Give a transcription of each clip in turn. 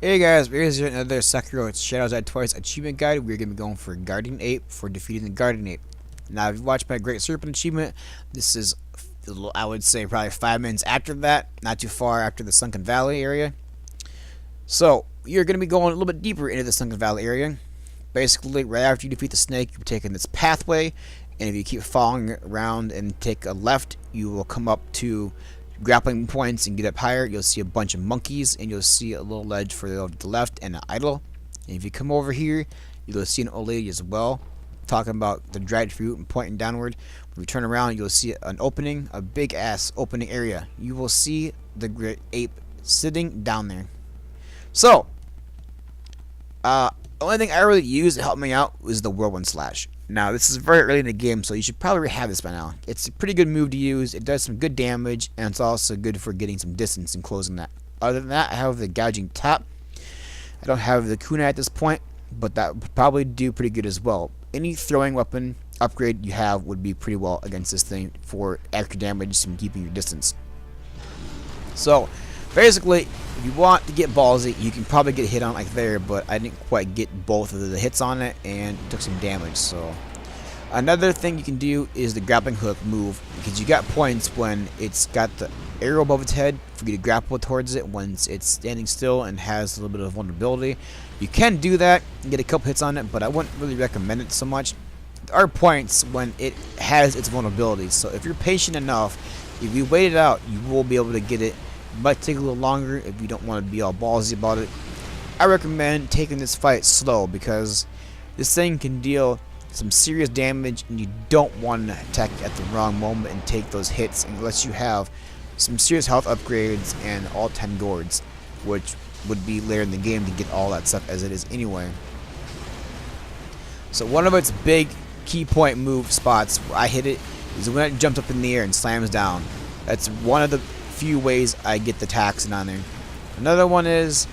Hey guys, here's another Sekiro It's Shadows Die Twice achievement guide. We're going to be going for Guardian Ape for defeating the Guardian Ape. Now, if you watched my Great Serpent achievement, this is, I would say, probably 5 minutes after that, not too far after the Sunken Valley area. So, you're going to be going a little bit deeper into the Sunken Valley area. Basically, right after you defeat the snake, you're taking this pathway, and if you keep following around and take a left, you will come up to grappling points and get up higher. You'll see a bunch of monkeys, and you'll see a little ledge further over to the left and an idol. And if you come over here, you'll see an old lady as well, talking about the dried fruit and pointing downward. When you turn around, you'll see an opening, a big ass opening area. You will see the great ape sitting down there. So, the only thing I really used to help me out was the whirlwind slash. Now, this is very early in the game, so you should probably have this by now. It's a pretty good move to use. It does some good damage, and it's also good for getting some distance and closing that. Other than that, I have the gouging top. I don't have the kunai at this point, but that would probably do pretty good as well. Any throwing weapon upgrade you have would be pretty well against this thing for extra damage and keeping your distance. So, basically, if you want to get ballsy, you can probably get hit on like there, but I didn't quite get both of the hits on it and took some damage. So another thing you can do is the grappling hook move, because you got points when it's got the arrow above its head for you to grapple towards it once it's standing still and has a little bit of vulnerability. You can do that and get a couple hits on it, but I wouldn't really recommend it so much. There are points when it has its vulnerability, so if you're patient enough, if you wait it out, you will be able to get it. It might take a little longer if you don't want to be all ballsy about it. I recommend taking this fight slow, because this thing can deal some serious damage, and you don't want to attack at the wrong moment and take those hits unless you have some serious health upgrades and all 10 gourds, which would be later in the game to get all that stuff as it is anyway. So one of its big key point move spots where I hit it is when it jumps up in the air and slams down. That's one of the few ways I get the taxing on there. Another one is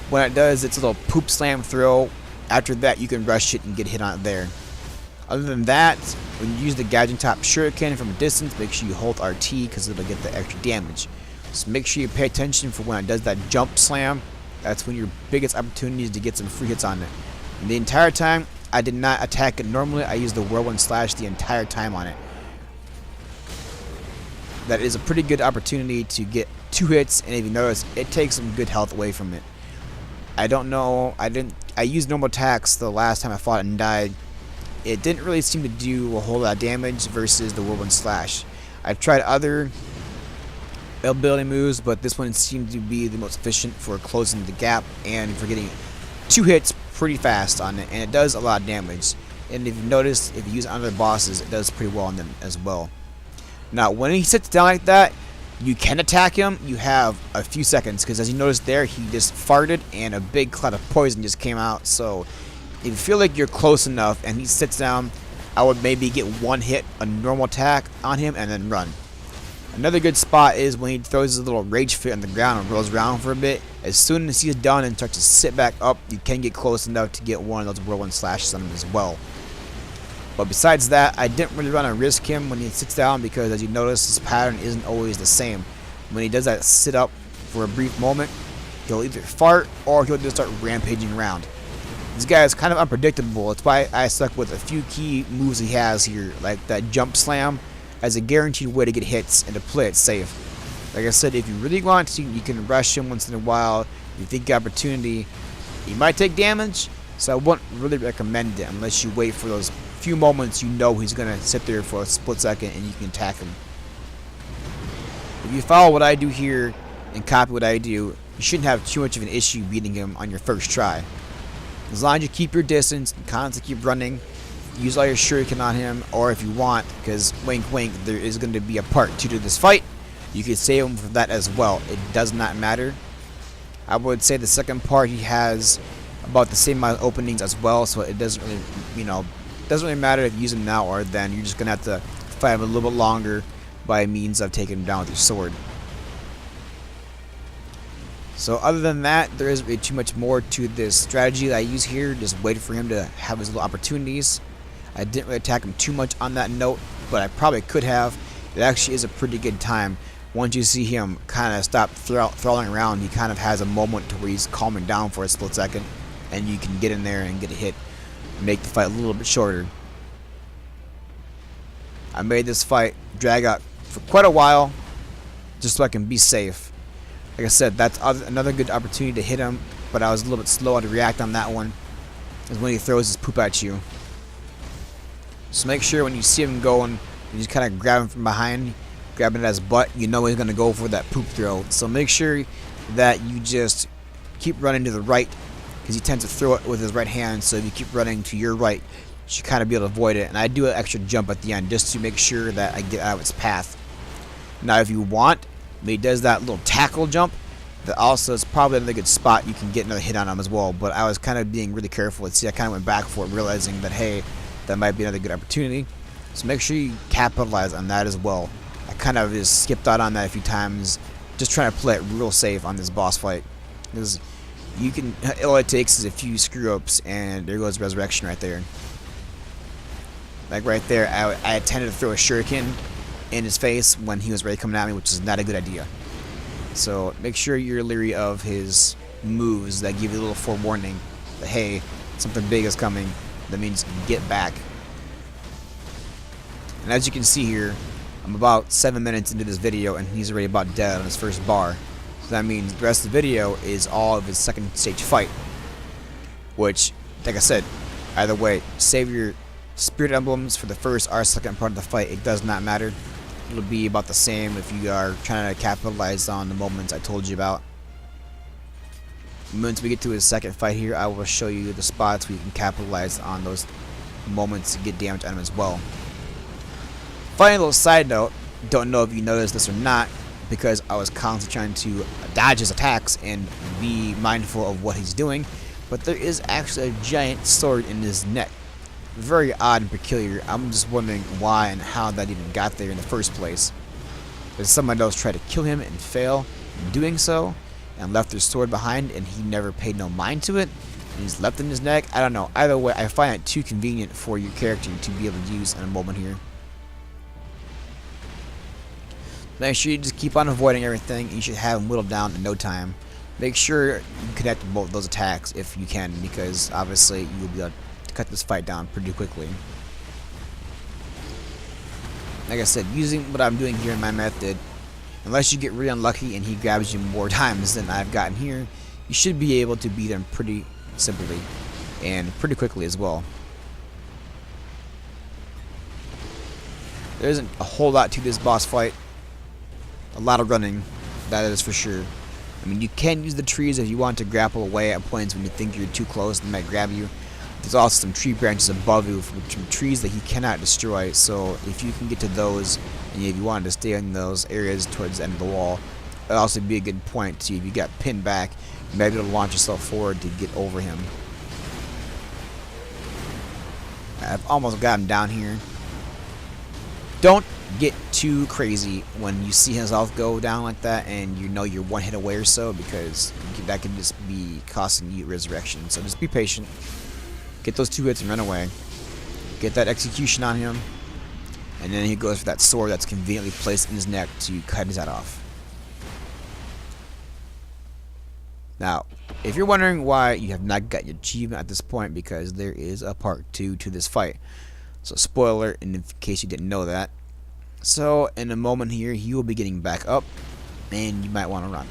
when it does its little poop slam throw. After that, you can rush it and get hit on it there. Other than that, when you use the gouging top shuriken from a distance, make sure you hold RT because it'll get the extra damage. So make sure you pay attention for when it does that jump slam. That's when your biggest opportunity is to get some free hits on it. And the entire time, I did not attack it normally. I used the whirlwind slash the entire time on it. That is a pretty good opportunity to get 2 hits, and if you notice, it takes some good health away from it. I don't know, I used normal attacks the last time I fought it and died. It didn't really seem to do a whole lot of damage versus the whirlwind slash. I've tried other ability moves, but this one seemed to be the most efficient for closing the gap and for getting 2 hits pretty fast on it, and it does a lot of damage. And if you notice, if you use it on other bosses, it does pretty well on them as well. Now, when he sits down like that, you can attack him. You have a few seconds, because as you notice there, he just farted and a big cloud of poison just came out. So if you feel like you're close enough and he sits down, I would maybe get 1 hit, a normal attack on him, and then run. Another good spot is when he throws his little rage fit on the ground and rolls around for a bit. As soon as he's done and starts to sit back up, you can get close enough to get one of those whirlwind slashes on him as well. But besides that, I didn't really want to risk him when he sits down, because as you notice, his pattern isn't always the same. When he does that sit up for a brief moment, he'll either fart or he'll just start rampaging around. This guy is kind of unpredictable. That's why I stuck with a few key moves he has here, like that jump slam, as a guaranteed way to get hits and to play it safe. Like I said, if you really want to, you can rush him once in a while. If you think opportunity, he might take damage, so I wouldn't really recommend it unless you wait for those few moments you know he's going to sit there for a split second and you can attack him. If you follow what I do here and copy what I do, you shouldn't have too much of an issue beating him on your first try. As long as you keep your distance and constantly keep running, use all your shuriken on him, or if you want, because wink wink, there is going to be a part 2 to this fight, you can save him for that as well. It does not matter. I would say the second part he has about the same amount of openings as well, so it doesn't really, doesn't really matter if you use him now or then. You're just going to have to fight him a little bit longer by means of taking him down with your sword. So other than that, there isn't really too much more to this strategy that I use here. Just wait for him to have his little opportunities. I didn't really attack him too much on that note, but I probably could have. It actually is a pretty good time. Once you see him kind of stop throwing around, he kind of has a moment to where he's calming down for a split second, and you can get in there and get a hit, make the fight a little bit shorter. I made this fight drag out for quite a while, just so I can be safe. Like I said, that's another good opportunity to hit him, but I was a little bit slow to react on that one. Is when he throws his poop at you. So make sure when you see him going, you just kind of grab him from behind, grabbing at his butt, you know he's going to go for that poop throw. So make sure that you just keep running to the right, because he tends to throw it with his right hand. So if you keep running to your right, you should kind of be able to avoid it. And I do an extra jump at the end just to make sure that I get out of its path. Now if you want, when he does that little tackle jump, that also is probably another good spot you can get another hit on him as well. But I was kind of being really careful. And see, I kind of went back for it, realizing that, hey, that might be another good opportunity. So make sure you capitalize on that as well. I kind of just skipped out on that a few times, just trying to play it real safe on this boss fight. Because you can, all it takes is a few screw ups, and there goes resurrection right there. Like right there, I intended to throw a shuriken in his face when he was ready coming at me, which is not a good idea. So make sure you're leery of his moves that give you a little forewarning that, hey, something big is coming. That means get back. And as you can see here, I'm about 7 minutes into this video and he's already about dead on his first bar. So that means the rest of the video is all of his second stage fight. Which, like I said, either way, save your spirit emblems for the first or second part of the fight. It does not matter. It'll be about the same if you are trying to capitalize on the moments I told you about. Once we get to his second fight here, I will show you the spots where you can capitalize on those moments to get damage on him as well. Funny little side note, don't know if you noticed this or not, because I was constantly trying to dodge his attacks and be mindful of what he's doing, but there is actually a giant sword in his neck. Very odd and peculiar. I'm just wondering why and how that even got there in the first place. Did someone else try to kill him and fail in doing so, and left their sword behind, and he never paid no mind to it, and he's left in his neck? I don't know. Either way, I find it too convenient for your character to be able to use in a moment here. Make sure you just keep on avoiding everything, and you should have him whittled down in no time. Make sure you connect both those attacks if you can, because obviously you'll be able to cut this fight down pretty quickly. Like I said, using what I'm doing here in my method, unless you get really unlucky and he grabs you more times than I've gotten here, you should be able to beat him pretty simply and pretty quickly as well. There isn't a whole lot to this boss fight. A lot of running, that is for sure. I mean, you can use the trees if you want to grapple away at points when you think you're too close, they might grab you. There's also some tree branches above you from trees that he cannot destroy, so if you can get to those, and if you wanted to stay in those areas towards the end of the wall, that'd also be a good point to see if you got pinned back, maybe to launch yourself forward to get over him. I've almost got him down here. Don't get too crazy when you see his health go down like that and you know you're one hit away or so, because that can just be costing you resurrection. So just be patient. Get those 2 hits and run away. Get that execution on him. And then he goes for that sword that's conveniently placed in his neck to cut his head off. Now, if you're wondering why you have not got your achievement at this point, because there is a part 2 to this fight. So spoiler, in case you didn't know that. So in a moment here, he will be getting back up, and you might want to run.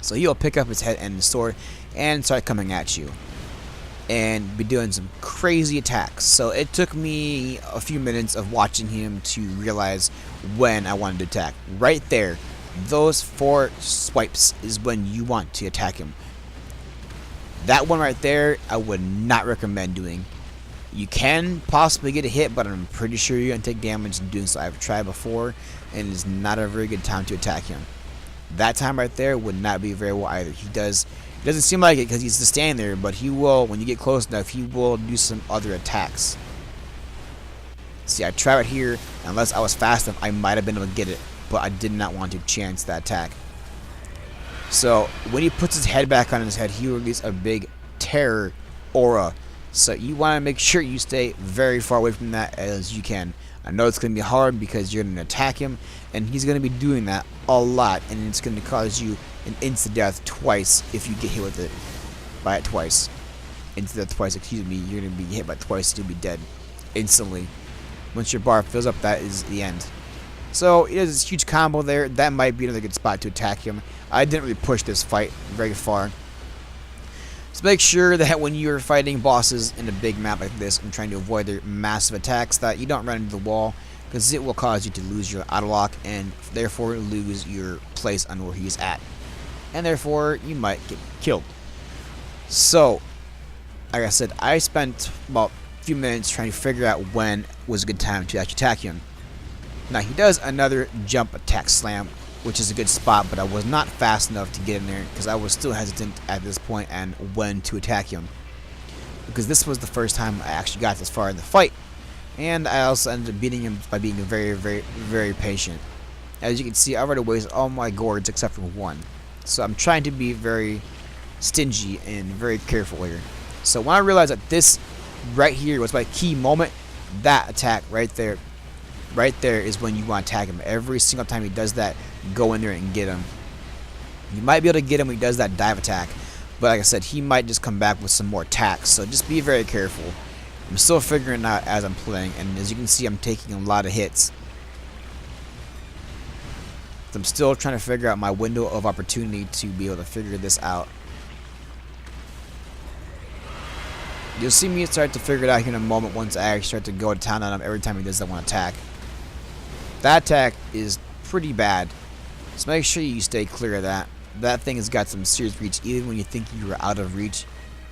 So he'll pick up his head and the sword and start coming at you, and be doing some crazy attacks. So it took me a few minutes of watching him to realize when I wanted to attack. Right there, those 4 swipes is when you want to attack him. That one right there, I would not recommend doing. You can possibly get a hit, but I'm pretty sure you're going to take damage in doing so. I've tried before, and it's not a very good time to attack him. That time right there would not be very well either. It doesn't seem like it because he's just standing there, but he will, when you get close enough, he will do some other attacks. See, I tried it here. Unless I was fast enough, I might have been able to get it, but I did not want to chance that attack. So when he puts his head back on his head, he will release a big terror aura. So you want to make sure you stay very far away from that as you can. I know it's going to be hard because you're going to attack him, and he's going to be doing that a lot, and it's going to cause you an instant death twice if you get hit with it by it twice. Instant death twice, excuse me. You're going to be hit by it twice, you'll be dead instantly. Once your bar fills up, that is the end. So he does this huge combo there. That might be another good spot to attack him. I didn't really push this fight very far. So make sure that when you're fighting bosses in a big map like this and trying to avoid their massive attacks, that you don't run into the wall, because it will cause you to lose your auto lock and therefore lose your place on where he's at, and therefore you might get killed. So like I said, I spent about a few minutes trying to figure out when was a good time to actually attack him. Now he does another jump attack slam, which is a good spot, but I was not fast enough to get in there because I was still hesitant at this point and when to attack him, because this was the first time I actually got this far in the fight, and I also ended up beating him by being very patient. As you can see, I already wasted all my gourds except for one, so I'm trying to be very stingy and very careful here. So when I realized that this right here was my key moment, that attack right there is when you want to attack him. Every single time he does that, go in there and get him. You might be able to get him when he does that dive attack, but like I said, he might just come back with some more attacks, so just be very careful. I'm still figuring it out as I'm playing, and as you can see, I'm taking a lot of hits. I'm still trying to figure out my window of opportunity to be able to figure this out. You'll see me start to figure it out here in a moment once I actually start to go to town on him every time he does that one attack. That attack is pretty bad, so make sure you stay clear of that. That thing has got some serious reach. Even when you think you are out of reach,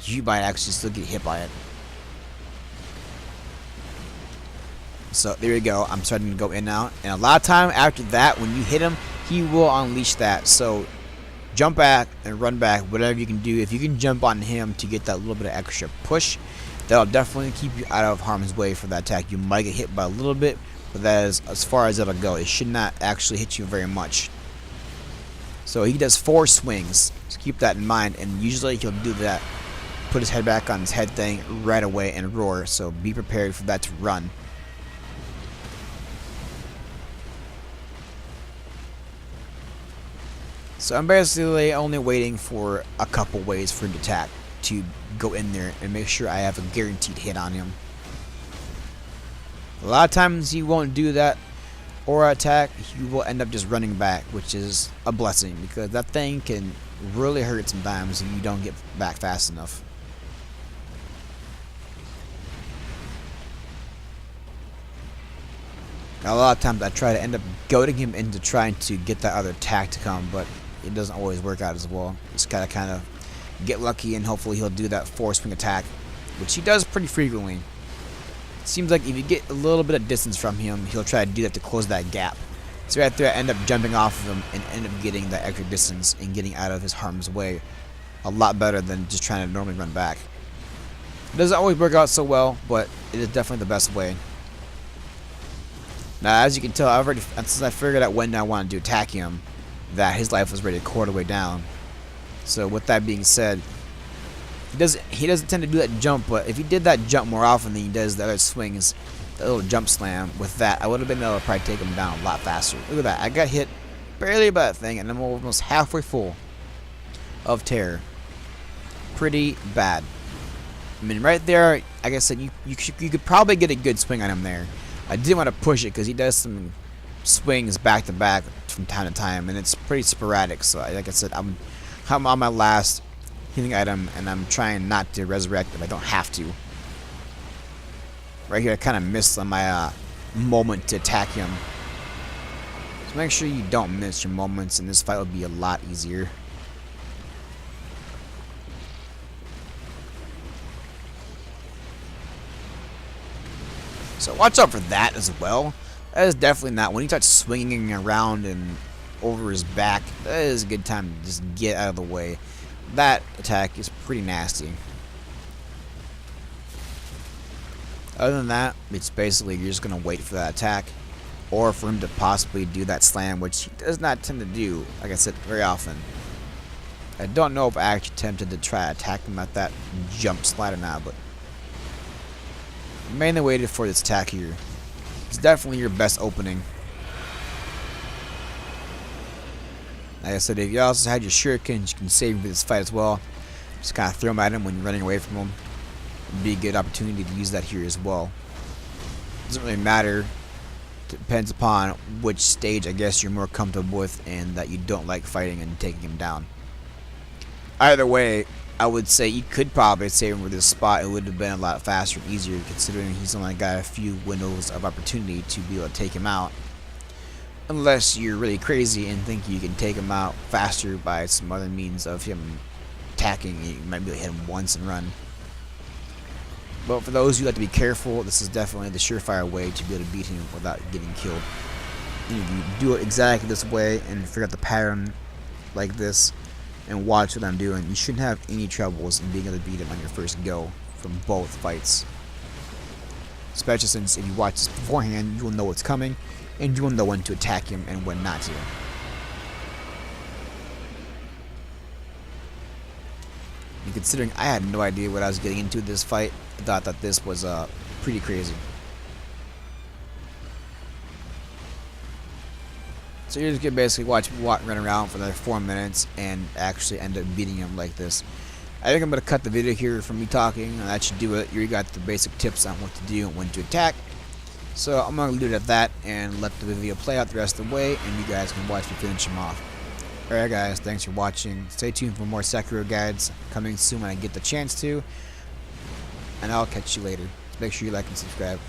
you might actually still get hit by it. So there you go. I'm starting to go in now, and a lot of time after that, when you hit him, he will unleash that. So jump back and run back, whatever you can do. If you can jump on him to get that little bit of extra push, that'll definitely keep you out of harm's way for that attack. You might get hit by a little bit, but that is as far as it'll go. It should not actually hit you very much. So he does 4 swings, so keep that in mind, and usually he'll do that, put his head back on his head thing right away and roar, so be prepared for that to run. So I'm basically only waiting for a couple ways for him to attack, to go in there and make sure I have a guaranteed hit on him. A lot of times he won't do that or attack, he will end up just running back, which is a blessing, because that thing can really hurt sometimes if you don't get back fast enough. Now, a lot of times I try to end up goading him into trying to get that other attack to come, but it doesn't always work out as well. Just gotta kind of get lucky, and hopefully he'll do that 4-swing attack, which he does pretty frequently. It seems like if you get a little bit of distance from him, he'll try to do that to close that gap. So right there, I end up jumping off of him and end up getting that extra distance and getting out of his harm's way a lot better than just trying to normally run back. It doesn't always work out so well, but it is definitely the best way. Now, as you can tell, since I figured out when I wanted to attack him, that his life was ready a quarter way down. So with that being said, he doesn't tend to do that jump, but if he did that jump more often than he does the other swings, the little jump slam, with that, I would have been able to probably take him down a lot faster. Look at that. I got hit barely by that thing, and I'm almost halfway full of terror. Pretty bad. I mean, right there, like I said, you could probably get a good swing on him there. I didn't want to push it because he does some swings back to back from time to time, and it's pretty sporadic. So, like I said, I'm on my last healing item, and I'm trying not to resurrect if I don't have to. Right here, I kind of missed on my moment to attack him. So make sure you don't miss your moments, and this fight will be a lot easier. So watch out for that as well. That is definitely not. When he starts swinging around and over his back, that is a good time to just get out of the way. That attack is pretty nasty. Other than that, it's basically you're just going to wait for that attack, or for him to possibly do that slam, which he does not tend to do, like I said, very often. I don't know if I actually attempted to try to attack him at that jump slide or not, but mainly waited for this attack here. It's definitely your best opening. Like I said, if you also had your shurikens, you can save for this fight as well. Just kind of throw them at him when you're running away from him. It'd be a good opportunity to use that here as well. Doesn't really matter. Depends upon which stage I guess you're more comfortable with and that you don't like fighting and taking him down. Either way, I would say you could probably save him with this spot. It would have been a lot faster and easier considering he's only got a few windows of opportunity to be able to take him out. Unless you're really crazy and think you can take him out faster by some other means of him attacking. You might be able to hit him once and run. But for those who like to be careful, this is definitely the surefire way to be able to beat him without getting killed. And if you do it exactly this way and figure out the pattern like this and watch what I'm doing, you shouldn't have any troubles in being able to beat him on your first go from both fights. Especially since if you watch this beforehand, you will know what's coming and you will know when to attack him and when not to. And considering I had no idea what I was getting into this fight, I thought that this was pretty crazy. So you're just gonna basically watch me run around for another 4 minutes and actually end up beating him like this. I think I'm gonna cut the video here from me talking, and that should do it. You got the basic tips on what to do and when to attack. So I'm gonna leave it at that and let the video play out the rest of the way, and you guys can watch me finish him off. Alright guys, thanks for watching. Stay tuned for more Sekiro guides coming soon when I get the chance to. And I'll catch you later. Make sure you like and subscribe.